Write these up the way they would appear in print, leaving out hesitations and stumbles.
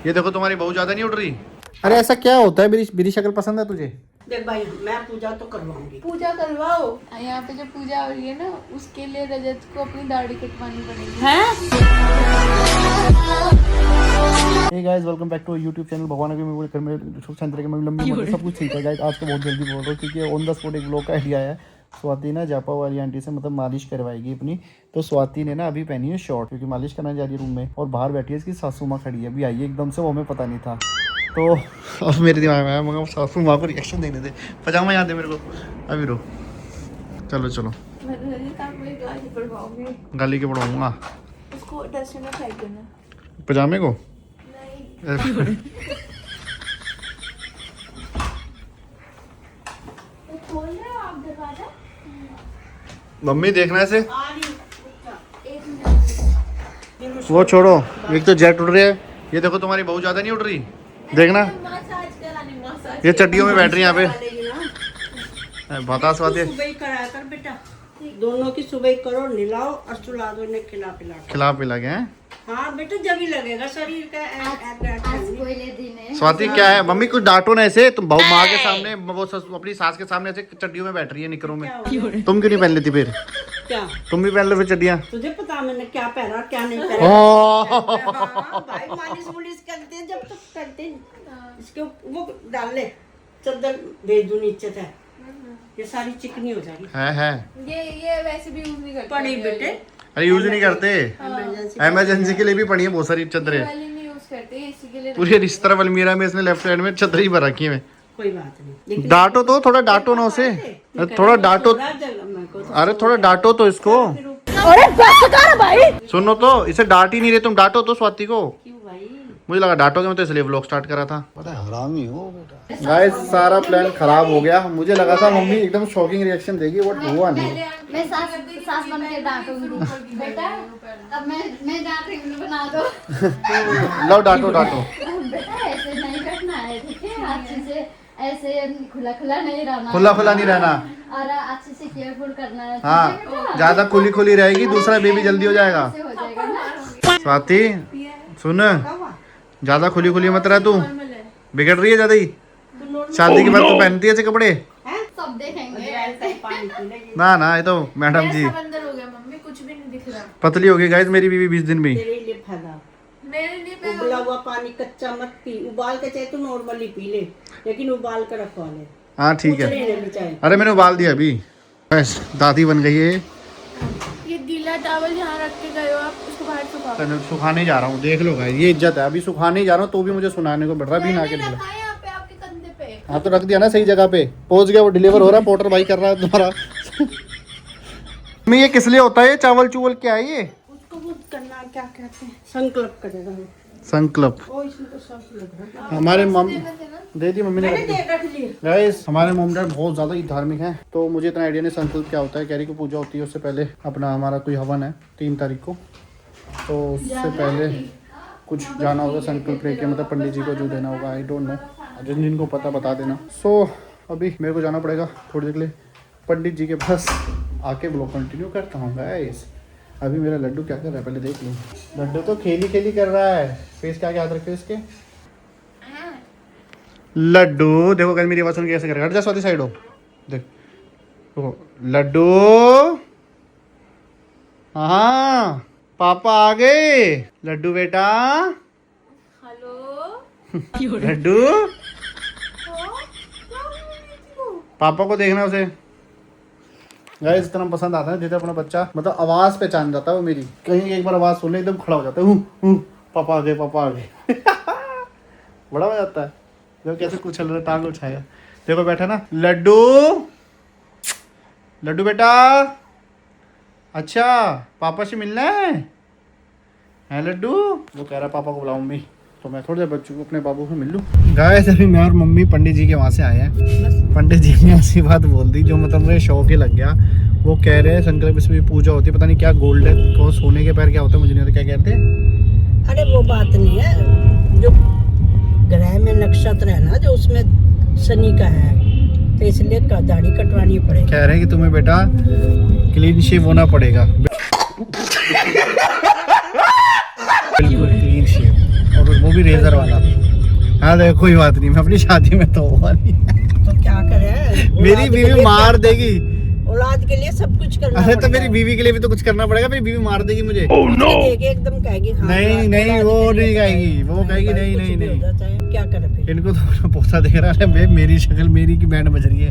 ये देखो तुम्हारी बहू ज्यादा नहीं उठ रही। अरे ऐसा क्या होता है, मेरी शक्ल पसंद है तुझे? देख भाई, मैं पूजा तो करवाऊंगी। पूजा करवाओ। यहाँ पे जो पूजा हो रही है ना, उसके लिए रजत को अपनी दाढ़ी कटवानी पड़ेगी। हैं? Hey guys, welcome back to YouTube channel. भगवान के घर में सुख शांति रखे, लंबी उम्र सब कुछ ठीक है गाइस। आज तो बहुत जल्दी बोल रहा हूँ क्योंकि ऑन द स्पॉट एक ब्लॉग का आइडिया है। स्वाति ना जापा वाली आंटी से मतलब मालिश करवाएगी अपनी। तो स्वाति ने ना अभी पहनी है शॉर्ट क्योंकि मालिश करना जा रही है रूम में, और बाहर बैठी है इसकी सासू माँ खड़ी है। अभी आई है एकदम से, वो हमें पता नहीं था। तो अब मेरे दिमाग में आया, मगर सासू माँ को रिएक्शन देने दे। पजामा याद है मेरे को, अभी रो। चलो चलो, गाली के पढ़वाऊंगा उसको डस्टबिन में फेंक देना। पजामे को नहीं। मम्मी देखना ऐसे। आ रही, एक मिनट। वो छोड़ो, एक तो जेट उड़ रही है। ये देखो तुम्हारी बहू ज्यादा नहीं उड़ रही, देखना मसाज कराने, मसाज। ये चड्डियों में बैठ रही है यहाँ वालेगी ना। पे। बता स्वाति, सुबह ही कराया कर बेटा, दोनों की सुबह ही करो, नहलाओ और सुला दो इन्हें खिला पिला के। खिला पिला के हैं। हाँ बेटा, जब ही लगेगा शरीर का स्वाति क्या है, मम्मी कुछ डांटो ना ऐसे। तुम बहू माँ के सामने, वो अपनी सास के सामने ऐसे चड्डियों में बैठ रही है, निकरों में। तुम क्यों नहीं पहन लेती फिर? क्या तुम भी पहन लो फिर चड्डियाँ। तुझे पता मैंने क्या पहना क्या नहीं पहना? हाँ, भाई मालिश मुलिश करते हैं जब तक करते हैं। इसके वो डाल ले, चद्दर भेज दो नीचे से, ये सारी चिकनी हो जाएगी। है ये वैसे भी यूज नहीं करते। पड़ी बेटे, अरे यूज नहीं करते, इमरजेंसी के लिए भी पड़ी है बहुत सारी चदरें। वाली नहीं यूज करते, इसी के लिए। पूरी रिश्ता अलमीरा में इसने लेफ्ट हैंड में चदर ही भर रखी है। कोई बात नहीं। डांटो तो, थोड़ा डांटो ना उसे, थोड़ा डांटो। अरे थोड़ा डांटो तो इसको। अरे बस कर भाई। सुनो तो, इसे डांट ही नहीं रहे तुम, डांटो तो स्वाति को। क्यों भाई? मुझे लगा डांटोगे, मैं तो इसलिए व्लॉग स्टार्ट करा था। पता है हरामी हो बेटा। गाइस सारा प्लान खराब हो गया। मुझे लगा था मम्मी एकदम शॉकिंग रिएक्शन देगी, बट हुआ नहीं। मैं सास बन के डांटूंगी बेटा। अब मैं डांट रही हूँ, बना दो। लो डांटो डांटो। बेटा ऐसे नहीं करना है, ठीक है? अच्छे से ऐसे खुला खुला नहीं रहना, खुला खुला नहीं रहना, और अच्छे से केयरफुल करना है। हाँ ज्यादा खुली खुली रहेगी, दूसरा बेबी जल्दी हो जाएगा। ऐसे हो जाएगा ना। स्वाति सुन, ज्यादा खुली खुली मत रह, तू बिगड़ रही है ज्यादा ही। शादी के बाद तो पहनती है ऐसे कपड़े। सब देखेंगे। पानी पी लेगी ना ना, ये तो मैडम जी सब अंदर हो गया मम्मी, कुछ भी नहीं दिख रहा। पतली हो गई गाइस मेरी बीवी 20 दिन में। तेरे लिए फायदा। मेरे लिए पे उबला हुआ पानी कच्चा मत पी, उबाल के चाहे तो नॉर्मली पी ले, लेकिन उबाल कर रखवा ले। हाँ ठीक है। लेने भी चाहे। अरे मैंने उबाल दिया अभी। बस दादी बन गई है। ये गीला टॉवल जहाँ रख के गए हो आप, उसको बाहर सुखाओ। सुखाने जा रहा हूँ, देख लो गाइस, ये इज्जत है। अभी सुखाने जा रहा हूँ तो भी मुझे सुनाने को बढ़ रहा है। भी ना के रखा है यहाँ पे आपके कंधे पे। हाँ तो रख दिया ना सही जगह पे, पहुंच गया, वो डिलीवर हो रहा है। पोर्टर भाई कर रहा है तुम्हारा। मैं ये किस लिए होता है, ये चावल चूवल क्या है ये? उसको वो करना क्या कहते हैं, संकल्प करेगा वो। संकल्प। ओ इसमें तो सब लग रहा है। हमारे मम दे दी मम्मी ने मैंने रख दी। दे रख ली। गाइस हमारे मम डैड बहुत ज़्यादा ही धार्मिक हैं, तो मुझे इतना आइडिया नहीं संकल्प क्या होता है। कैरी की पूजा होती है, उससे पहले अपना हमारा कोई हवन है 3 तारीख को, तो उससे पहले कुछ जाना होगा संकल्प लेके, मतलब पंडित जी को जो देना होगा। आई डोंट नो, जिन जिनको पता बता देना। सो अभी मेरे को जाना पड़ेगा थोड़ी देर के लिए पंडित जी के पास, आके ब्लॉग कंटिन्यू करता हूँ गाइस। अभी मेरा लड्डू क्या कर रहा है पहले देख लूँ। लड्डू तो खेली खेली कर रहा है। फेस क्या याद रखे इसके। लड्डू देखो, कल मेरी आवाज सुन के कैसे करेगा। हट जा स्वाति, साइड हो। देख देखो लड्डू। हाँ पापा आ गए। लड्डू बेटा, हेलो। लड्डू पापा को देखना उसे। गाइस इतना पसंद आता है जैसे अपना बच्चा मतलब आवाज पहचान जाता है वो मेरी। कहीं एक बार आवाज सुन ले एकदम खड़ा हो जाता है। पापा आ गए, पापा आ गए। बड़ा मजा आता है देखो कैसे कुछ चल रहा है, टांग उठाया। देखो बैठा ना लड्डू। लड्डू बेटा, अच्छा पापा से मिलना है लड्डू? वो कह रहा पापा को बुलाओ मम्मी, तो मैं थोड़ी देर बच्चों को अपने बाबू से मिल लूँ। गाइस अभी मैं और मम्मी पंडित जी के वहाँ से आए हैं। पंडित जी ने ऐसी बात बोल दी जो मतलब मुझे शौक ही लग गया। वो कह रहे हैं संकल्प इसमें पूजा होती है, पता नहीं क्या गोल्डन को सोने के पैर क्या होता है, मुझे नहीं पता क्या कहते हैं। अरे वो बात नहीं है, जो ग्रह में नक्षत्र है ना, जो उसमें शनि का है, तो इसलिए दाढ़ी कटवानी पड़ेगी। कह रहे हैं कि तुम्हें बेटा क्लीन शेव होना पड़ेगा। बिल्कुल क्लीन शेव, और वो भी रेजर वाला। हाँ देखो कोई बात नहीं, मैं अपनी शादी में तो हुआ नहीं। तो क्या करे, मेरी बीवी मार देगी। औलाद के लिए सब कुछ करना अरे तो पड़ेगा। मेरी बीवी के लिए भी तो कुछ करना पड़ेगा, मेरी बीवी मार देगी मुझे। देखे एकदम कहेगी हाँ, नहीं नहीं वो नहीं कहेगी, वो कहेगी नहीं कुछ नहीं भी हो नहीं। जाता है, क्या करे फिर। इनको तो अपना पोता दिख रहा है, बे मेरी शक्ल मेरी की बैंड बज रही है।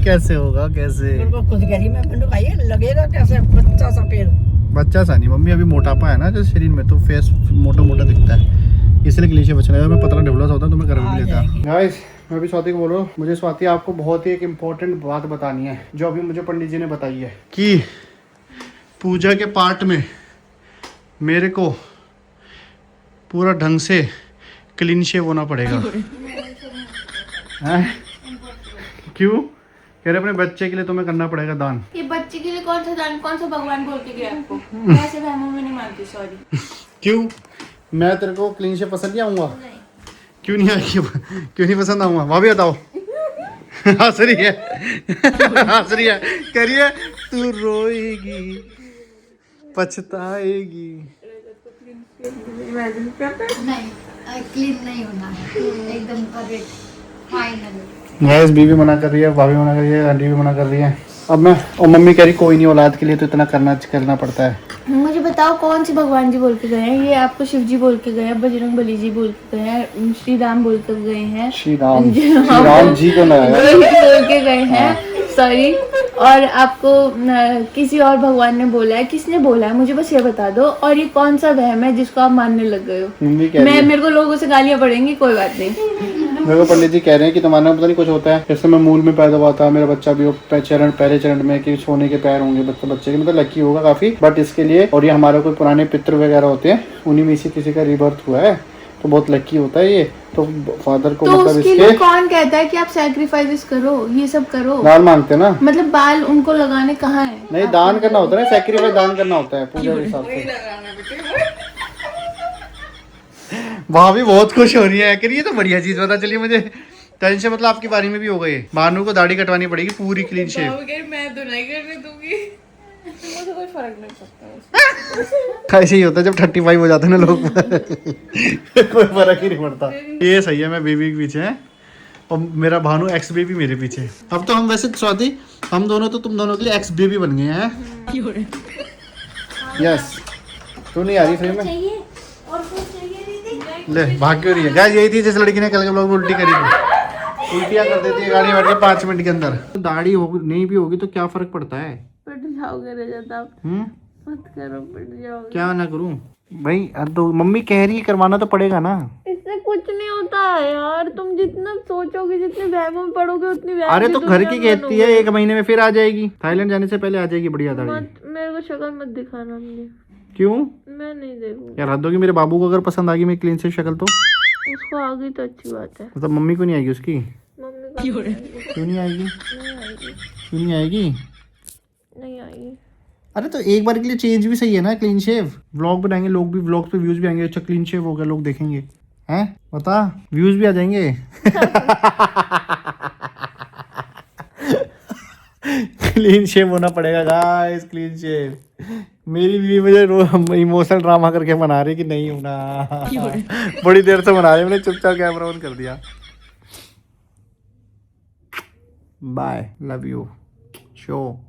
कैसे होगा कैसे? मेरे को खुद कह रही, मैं मैंने भाई लगेगा कैसे बच्चा सा पेड़। बच्चा सा नहीं मम्मी, अभी मोटापा है ना जो शरीर में, तो फेस मोटा मोटा दिखता है, इसलिए क्लीशे बचना है। मैं पतला ढुबला सा होता तो मैं कर भी लेता। गाइस मैं भी स्वाति को बोल रहा हूँ, मुझे स्वाति आपको बहुत ही एक इम्पोर्टेंट बात बतानी है, जो अभी मुझे पंडित जी ने बताई है कि पूजा के पार्ट में मेरे को पूरा ढंग से क्लीन शेव होना पड़ेगा। हैं? क्यों? कह रहे अपने बच्चे के लिए तुम्हें करना पड़ेगा दान। ये बच्चे के लिए कौन सा दान, कौन सा भगवान बोल के गया आपको? मैं ऐसे वहमों में नहीं मानती, सॉरी। क्यों? मैं तेरे को क्लीन शेव पसंद नहीं आऊंगा? क्यों नहीं आएगी? क्यों नहीं पसंद आऊंगा? वहाँ भी बताओ। हंस रही है, हंस रही है, कह रही है तू रोएगी पछताएगी। नहीं क्लीन नहीं होना है, एकदम करेक्ट फाइनल। गैस बीवी मना कर रही है, भाभी मना कर रही है, आंटी भी मना कर रही है। अब मैं और मम्मी कह रही कोई नहीं, औलाद के लिए तो इतना करना पड़ता है। मुझे बताओ कौन सी भगवान जी बोल के गए हैं? ये आपको शिव जी बोल के गए हैं, बजरंग बली जी बोल के गए हैं, श्री राम बोल के गए हैं, श्री राम जी को लगाया बोल के गए हैं, सॉरी। और आपको किसी और भगवान ने बोला है, किसने बोला है मुझे बस ये बता दो। और ये कौन सा वहम है जिसको आप मानने लग गए हो? मम्मी कह रही है, मेरे को लोगों से गालियां पड़ेंगी, कोई बात नहीं। मेरे को पंडित जी कह रहे हैं कि तुम्हारे पता नहीं कुछ होता है, जैसे मैं मूल में पैदा हुआ था, मेरा बच्चा भी पहले चरण में कि सोने के पैर होंगे बच्चे के, मतलब लकी होगा काफी, बट इसके लिए और ये हमारे कोई पुराने पितृ वगैरह होते हैं, उन्हीं में से किसी का रिबर्थ हुआ है, तो बहुत लकी होता है ये। तो फादर को तो मतलब उसके लिए कौन कहता है कि आप सैक्रिफाइस करो, ये सब करो? दान मांगते हैं ना, मतलब बाल उनको लगाने कहाँ है? नहीं दान करना होता है, सैक्रिफाइस दान करना होता है पूजा के हिसाब से। वहाँ भी बहुत खुश हो रही है, कह रही है तो बढ़िया चीज पता चली मुझे। टेंशन मतलब आपकी बारी में भी हो गई। भानु को दाढ़ी कटवानी पड़ेगी पूरी क्लीन शेव। मैं तो नहीं करने दूंगी, मुझे कोई फर्क नहीं पड़ता। ऐसे ही होता है जब 35 हो जाते हैं ना लोग। कोई फर्क ही नहीं पड़ता। ये सही है, मैं बेबी के पीछे है और मेरा भानु एक्स बेबी मेरे पीछे। अब तो हम वैसे स्वाति हम दोनों तो तुम दोनों के लिए एक्स बेबी बन गए हैं। यस तू नहीं आ रही फ्रेम में, ले भाग क्यों रही है? गाइस यही थी जिस लड़की ने कल के ब्लॉग में उल्टी करी थी, उल्टियां कर देती है गाड़ी में बैठ के 5 मिनट के अंदर। तो दाढ़ी नहीं भी होगी तो क्या फर्क पड़ता है? पिट जाओगे रजत आप, मत करो, पिट जाओगे। क्या ना करूं भाई? तो मम्मी कह रही है करवाना तो पड़ेगा ना। इससे कुछ नहीं होता है यार, तुम जितना सोचोगे, जितने वहमों में पड़ोगे उतनी वहम अरे की तो दुनिया घर की में कहती है बनोगे। 1 महीने में फिर आ जाएगी, थाईलैंड जाने से पहले आ जाएगी बढ़िया दाढ़ी। मेरे को शक्ल मत दिखाना मुझे, क्यों? मैं नहीं देखूंगी। यार हद होगी, मेरे बाबू को अगर पसंद आ गई मेरी क्लीन शेव शक्ल तो उसको आ गई तो अच्छी बात है। मतलब मम्मी को नहीं आएगी उसकी? मम्मी को नहीं आएगी। क्यों नहीं आएगी? नहीं आएगी, क्यों नहीं आएगी? नहीं आएगी। अरे तो एक बार के लिए चेंज भी सही है ना, क्लीन शेव। व्लॉग बनाएंगे लोग भी, व्लॉग पे व्यूज भी आएंगे। अच्छा क्लीन शेव हो गया, लोग देखेंगे हैं, बता व्यूज भी आ जाएंगे। क्लीन शेव होना पड़ेगा गाइस, क्लीन शेव। मेरी बीवी मुझे इमोशनल ड्रामा करके मना रही कि नहीं होना। बड़ी देर से मना रही, मैंने चुपचाप कैमरा ऑन कर दिया। Bye, love you, so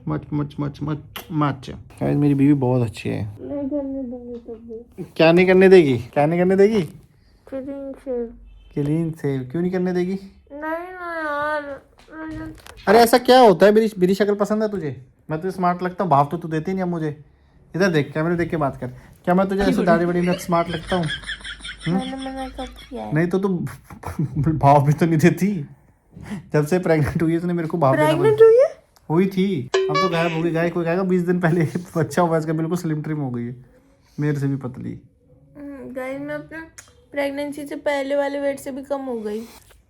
much much much much much. Guys मेरी बीवी बहुत अच्छी है। नहीं करने दूंगी कभी। क्या नहीं करने देगी? क्या नहीं करने देगी? क्लीन शेव क्लीन शेव क्यों नहीं करने देगी? नहीं ना यार। अरे ऐसा क्या होता है? मेरी शक्ल पसंद है तुझे? मैं तो स्मार्ट लगता हूँ, भाव तो तू देती नहीं अब मुझे। इधर देख, कैमरे देख के बात कर। क्या मैं तुझे ऐसे दाढ़ी बड़ी में स्मार्ट लगता हूँ? मैंने मना कब किया है? नहीं तो तू भाव भी तो नहीं देती। जब से प्रेग्नेंट हुई है तूने मेरे को भाव देना प्रेग्नेंट हुई है? हुई थी, अब तो गायब हो गई। गाय कोई कहेगा 20 दिन पहले बच्चा हुआ इसका, बिल्कुल स्लिम ट्रिम हो गई है, मेरे से भी पतली। गाइस मैं अपने प्रेगनेंसी से पहले वाले वेट से भी कम हो गई।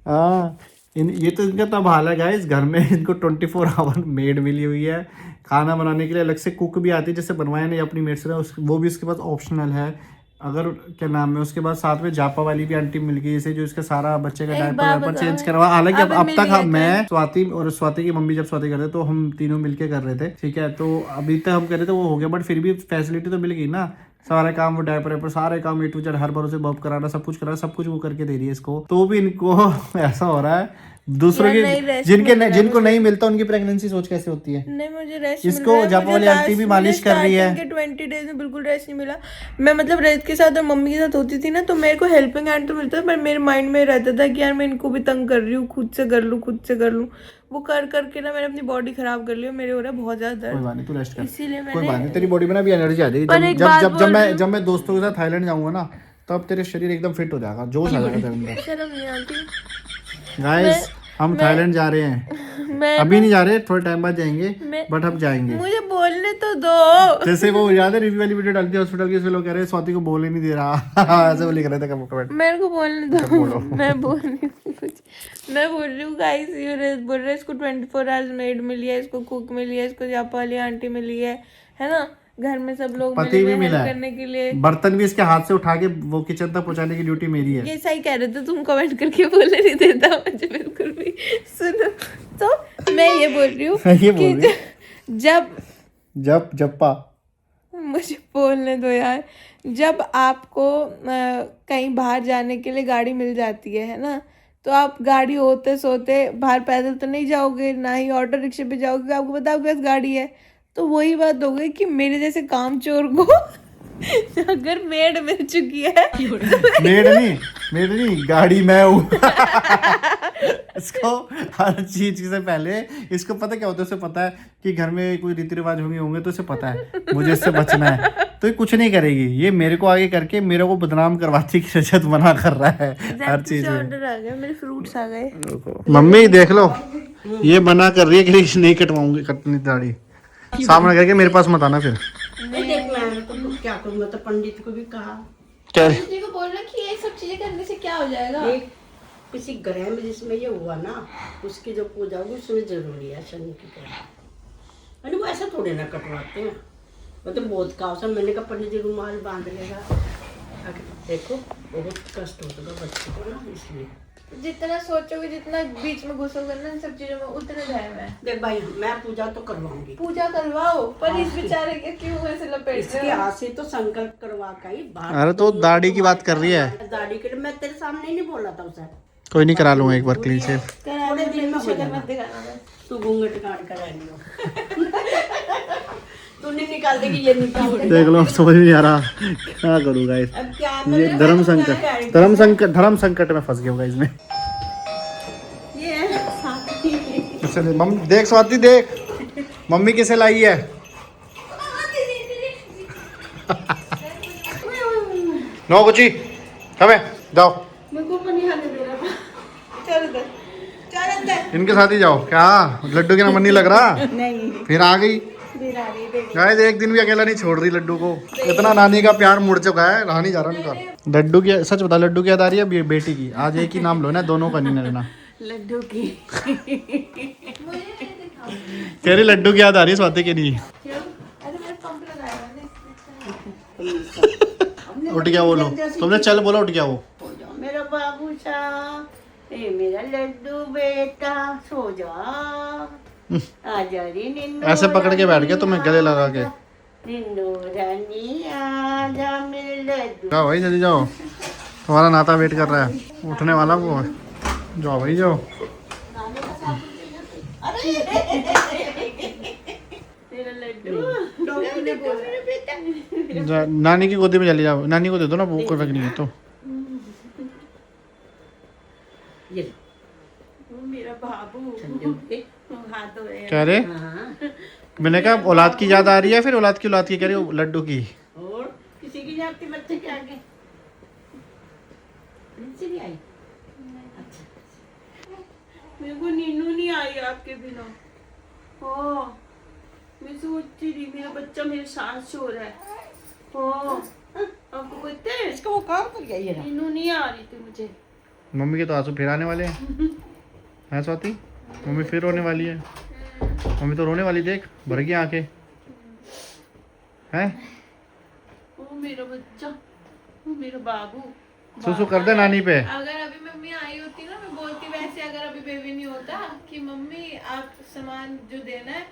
हाँ ये तो इनका तब हाल है गाइस, घर में इनको 24 आवर मेड मिली हुई है। खाना बनाने के लिए अलग से कुक भी आती है, जैसे बनवाया नहीं अपनी मेड से, वो भी उसके पास ऑप्शनल है। अगर क्या नाम है उसके बाद साथ में जापा वाली भी आंटी मिल गई, जैसे जो इसका सारा बच्चे का एक डायपर बात वायपर बताओ, चेंज करवा। हालांकि अब मिल तक गया मैं स्वाति और स्वाति की मम्मी जब स्वाति कर रहे तो हम तीनों मिलके कर रहे थे, ठीक है। तो अभी तक हम कर रहे थे वो हो गया, बट फिर भी फैसिलिटी तो मिल गई ना, सारे काम वो डायपर वायपर सारे काम ए टू जेड हर भरोसे बब कराना सब कुछ कराना, सब कुछ वो करके दे रही है इसको। तो भी इनको ऐसा हो रहा है दूसरों यार के नहीं, rest जिनके मिल रहा है जिनको नहीं मिलता उनकी प्रेगनेंसी सोच कैसे होती है। नहीं मुझे रेस्ट इसको जापा वाली आंटी भी मालिश कर रही है। 20 डेज में बिल्कुल रेस्ट नहीं मिला। मैं मतलब रेस्ट के साथ और मम्मी के साथ होती थी ना, तो मेरे को हेल्पिंग हैंड तो मिलता था, पर मेरे माइंड में रहता था कि यार मैं इनको भी तंग कर रही हूँ, खुद से कर लूँ। वो कर करके ना मैंने अपनी बॉडी खराब कर ली और मेरे हो रहा है बहुत ज्यादा कोई दर्द। बात नहीं, तू रेस्ट कर, इसीलिए कोई मैंने बात नहीं, तेरी बॉडी में ना भी एनर्जी आ पर जाएगी। एक बात बोल रही हूँ। जब मैं दोस्तों के साथ थाईलैंड जाऊंगा ना, तब तेरे शरीर एकदम फिट हो जाएगा, जोश आ जाएगा तेरे अंदर। शर्म नहीं आती। गाइस हम थाईलैंड जा रहे हैं, मैं अभी नहीं जा रहे, थोड़े टाइम बाद जाएंगे, मैं- बट हम जाएंगे। मुझे बोलने तो दो। जैसे वो याद है रिव्यू वाली वीडियो डालती है हॉस्पिटल की, उसमें लोग कह रहे हैं स्वाति को बोल ही नहीं दे रहा ऐसे वो लिख रहे थे कमेंट। मेरे को बोलने दो। मैं बोल रही हूँ कुछ, मैं बोल रही हूँ गाइस, ये बोल रहे इसको 24 आवर्स मेड मिली है, इसको कुक मिली है, इसको जापा वाली आंटी मिली है ना, घर में सब लोग पति मिले भी हुए मिला हेल्प है, करने के लिए। बर्तन भी इसके हाथ से उठा के वो किचन तक पहुंचाने की ड्यूटी मेरी है। ये सही कह रहे थे, तुम कमेंट करके बोलने नहीं देता मुझे बिल्कुल भी। सुनो, तो मैं ये बोल रही हूँ ये बोल कि जब जप्पा मुझे बोलने दो यार, जब आपको कहीं बाहर जाने के लिए गाड़ी मिल जाती है ना, तो आप गाड़ी होते सोते बाहर पैदल तो नहीं जाओगे, ना ही ऑटो रिक्शे पे जाओगे, आपको पता है बस गाड़ी है। तो वही बात हो गई कि मेरे जैसे कामचोर को अगर मेड मिल चुकी है, मेड नहीं गाड़ी मैं हूँ इसको हर चीज से पहले इसको पता क्या होता है, उसे पता है कि घर में कोई रीति रिवाज होंगे तो उसे पता है मुझे इससे बचना है, तो ये कुछ नहीं करेगी। ये मेरे को आगे करके मेरे को बदनाम करवाती की रजत मना कर रहा है हर चीज में। ऑर्डर आ गया, मेरे फ्रूट्स आ गए। मम्मी देख लो, ये मना कर रही है कि नहीं कटवाऊंगी, कटनी दाढ़ी सामने करके मेरे पास मत आना फिर। देख मैं तो क्या करूँगा, तो पंडित को भी कहा, क्या जी को बोल रहे कि ये सब चीजें करने से क्या हो जाएगा। एक किसी ग्रह में जिसमें ये हुआ ना, उसकी जो पूजा होगी उसमें जरूरी है शनि की ग्रह। मैंने वो ऐसा थोड़े ना कटवाते हैं, वो तो बहुत काउसा। मैंने कहा पंडित जी रुमाल बांध लेगा, देखो बहुत कष्ट होगा बच्चे को ना, इसलिए जितना सोचोगे, जितना बीच में घुसोगे ना इन सब चीजों में, उतने जाए मैं। देख भाई मैं पूजा तो करवाऊंगी, पूजा करवाओ, पर इस बेचारे के क्यों ऐसे लपेट इसके रहे हो? हाथ से तो संकल्प करवा का ही बाहर। अरे तो दाढ़ी की बात कर रही है, दाढ़ी के लिए मैं तेरे सामने ही नहीं बोला था उसे। कोई नहीं करा लूंगा एक बार क्लीन शेव। थोड़े दिन में हो जाएगा, मत दिखाना बस। तू घूंघट काट कर आई हो तू नहीं निकाल देगी, ये निकाल देख लो समझ में नहीं आ रहा क्या करूँ गाइस। अब क्या ये धर्म संकट में फंस गया होगा इसमें। ये है साथी। चलिए मम्मी देख, स्वाति देख मम्मी किसे लाई है नो कुची हमें जाओ, मेरे को नहीं आने दे रहा। चल इधर, चल अंदर। इनके साथ ही जाओ। क्या लड्डू के ना मन नहीं लग रहा, नहीं फिर आ गई फिर आ रही देख। गाइस। एक दिन भी अकेला नहीं छोड़ रही लड्डू को, इतना नानी का प्यार मुड़ चुका है, रहा नहीं जा रहा उनका। लड्डू की सच बता, लड्डू की याद आ रही है बेटी की? आज एक ही नाम लो ना, दोनों का नहीं लेना। लड्डू की कह रही लड्डू की याद आ रही है स्वाति के नहीं। अरे मेरे पंप लगाया मैंने। उठ गया वो लो, तुमने चल बोला उठ गया वो। हो जाओ मेरा बाबू सा, ए मेरा लड्डू बेटा सो जा, आजा रे निन्नू ऐसे पकड़ के बैठ गया तुम्हें गले लगा के। निन्नू रानी आजा मेरे लड्डू। जाओ भाई जल्दी जाओ, तुम्हारा नाता वेट कर रहा है, उठने वाला वो है। जाओ भाई जाओ। तेरा लड्डू डॉक्टर ने बोला नानी की गोदी में चली जाओ, नानी को दे दो ना, भूख लगनी है तो। ये मेरा बाबू ठंडे उठ के हाथ धो रहे हैं। कह रहे हाँ मैंने कहा औलाद की याद आ रही है, फिर औलाद की कह रही हो लड्डू की। और किसी की जाती बच्चे के आगे नीचे नहीं आई। मेरे को नींद नहीं आई आपके बिना। ओ मैं सोचती थी मेरा बच्चा मेरे साथ सो रहा है। ओ आपको पता है इसका वो काम कर गया ये रहा। नींद नहीं आ रही थी मुझे। मम्मी के तो आंसू फिर आने वाले हैं स्वाति, मम्मी फिर रोने वाली है। मम्मी तो रोने वाली, देख भर गई आंखें हैं। ओ मेरा बच्चा मेरा बाबू सुसु कर दे नानी पे। अगर अभी मम्मी आई होती ना, मैं बोलती वैसे, अगर अभी बेबी नहीं होता कि मम्मी आप सामान जो देना है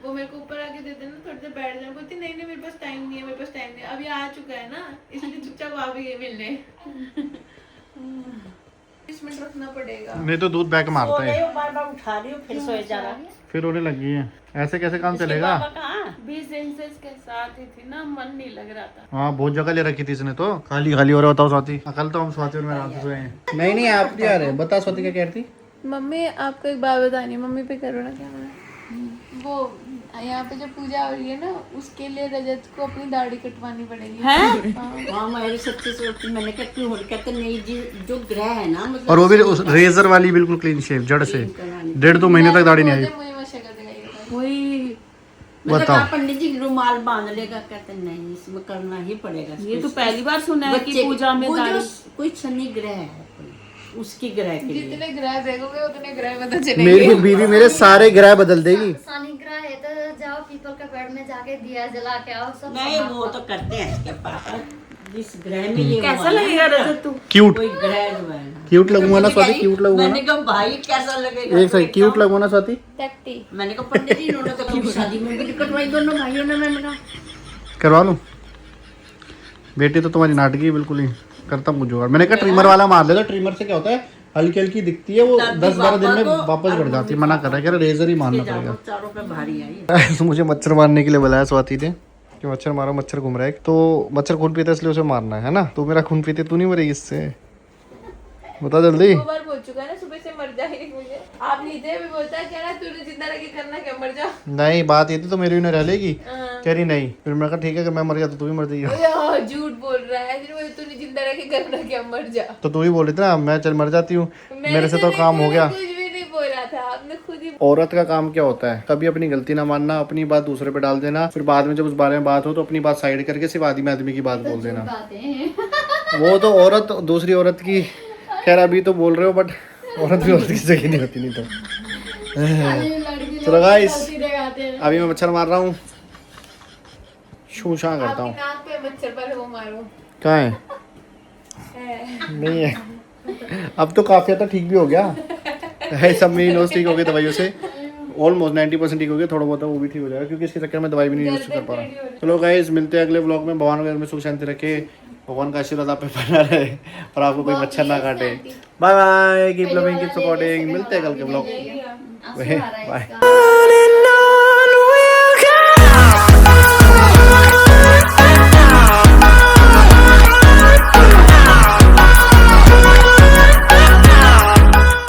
वो मेरे को ऊपर आके दे देना, थोड़ी देर बैठ जाना। बोलती नहीं नहीं मेरे पास टाइम नहीं है, मेरे पास टाइम नहीं है। अभी आ चुका है ना, इसलिए चुपचाप आ भी गई मिलने। 20 मिनट रखना पड़ेगा। नहीं तो दूध बैग मारता है, बार बार उठा रही हूँ, फिर सोए जा रहा। फिर रोने लगी है। ऐसे कैसे काम इसके चलेगा? पापा कहाँ? 20 दिन से इसके साथ ही थी ना, मन नहीं लग रहा था। हाँ बहुत जगह ले रखी थी इसने तो। खाली खाली हो रहा बताओ स्वाति। कल तो हम स्वाति और मैं रात से सोए हैं। नहीं नहीं आप नहीं आ रहे। बता स्वाति क्या कह रही थी? मम्मी आपको एक बात बतानी, मम्मी पे करो ना कैमरा। वो यहाँ पे जो पूजा हो रही है ना, उसके लिए रजत को अपनी दाढ़ी कटवानी पड़ेगी। हाँ मेरी सच्ची सोचती, मैंने कहा क्यों हो रही? कहते नहीं जी, जो ग्रह है ना, मतलब और वो भी उस रेजर वाली बिल्कुल क्लीन शेव जड़ से। 1.5-2 महीने तक दाढ़ी नहीं आई। मुझे मशा कर देगा ये बताओ। कोई बताओ। पंडित जी रुमाल बांध लेगा, कहते नहीं इसमें करना ही पड़ेगा। ये तो पहली बार सुना है कि पूजा में वो जो दाढ़ी। कोई शनि ग्रह है कोई, उसकी ग्रह के लिए। जितने ग्रह देखोगे उतने ग्रह पता चलेंगे। मेरी बीवी मेरे सारे ग्रह बदल देगी। शनि ग्रह है तो जाओ पीपल के पेड़ में जाके दिया जला के आओ, सब नहीं वो तो करते हैं इसके पापा, जिस ग्रह में ये कैसा हुआ ना, लगेगा रजत तू? क्यूट कोई ग्रह जो है ना। क्यूट लगूंगा ना स्वाति? क्यूट लगूंगा ना? मैंने कहा भाई कैसा लगेगा? एक सेकंड, क्यूट लगूंगा ना स्वाति? टट्टी। मैंने कहा पंडित जी इन्होंने तो कभी शादी में भी कटवाई दोनों भाइयों ने। मैंने कहा करवा लूं? बेटी तो तुम्हारी नाटकी है बिल्कुल ही। करता हूँ जुगाड़। मैंने कहा ट्रिमर वाला मार लेता। ट्रिमर से क्या होता है, हल्की हल्की दिखती है वो, 10-12 दिन में वापस बढ़ जाती है। मना कर रहा है, कह रहा रेजर ही मारना पड़ेगा। चारों पे भारी आई। तो मुझे मच्छर मारने के लिए बुलाया स्वाति ने कि मच्छर मारो, मच्छर घूम रहा है। तो मच्छर खून पीता है इसलिए उसे मारना है ना। तो मेरा खून पीते तू नहीं मरेगी इससे, बता जल्दी। 2 बार बोल चुका है ना, सुबह से मर जाएगी मुझे। आप नीचे भी बोलता है, कह रहा तूने जिंदा रह के करना क्या, मर जा। नहीं बात ये थी तो मेरी भी न रह लेगी। कह रही नहीं। फिर मैं कहा ठीक है, अगर मैं मर गया तो तू भी मर जाइए। झूठ बोल रहा है, तूने जिंदा रह के करना क्या, मर जा। तो तू ही बोल रही थी ना, मैं चल मर जाती हूँ, मेरे से तो काम हो गया। कुछ भी नहीं बोला था आपने, खुद ही। औरत का काम क्या होता है, कभी अपनी गलती ना मानना, अपनी बात दूसरे पे डाल देना, फिर बाद में जब उस बारे में बात हो तो अपनी बात साइड करके सिर्फ आदमी की बात बोल देना। बातें हैं। वो तो औरत दूसरी औरत की, खैर अभी तो बोल रहे हो बट औरत भी औरत की जगह नहीं होती। नहीं तो चलो गाइस, अभी मैं मच्छर मार रहा हूँ, शूशा करता हूँ। आपकी नाक पे मच्छर पर वो मारो। कहाँ है? नहीं है। अब तो काफी हद तक ठीक भी हो गया है। सब मेरी नोज ठीक हो गई दवाइयों से, ऑलमोस्ट 90% ठीक हो गया। थोड़ा बहुत वो भी ठीक हो जाएगा क्योंकि इसके चक्कर में दवाई भी नहीं यूज कर पा रहा। चलो गाइस, मिलते हैं अगले व्लॉग में। भगवान घर में सुख शांति रखे, भगवान का आशीर्वाद आप पे बना रहे और आपको कोई मच्छर ना काटे। Bye bye, keep loving, keep supporting. मिलते हैं कल के व्लॉग में। बाय।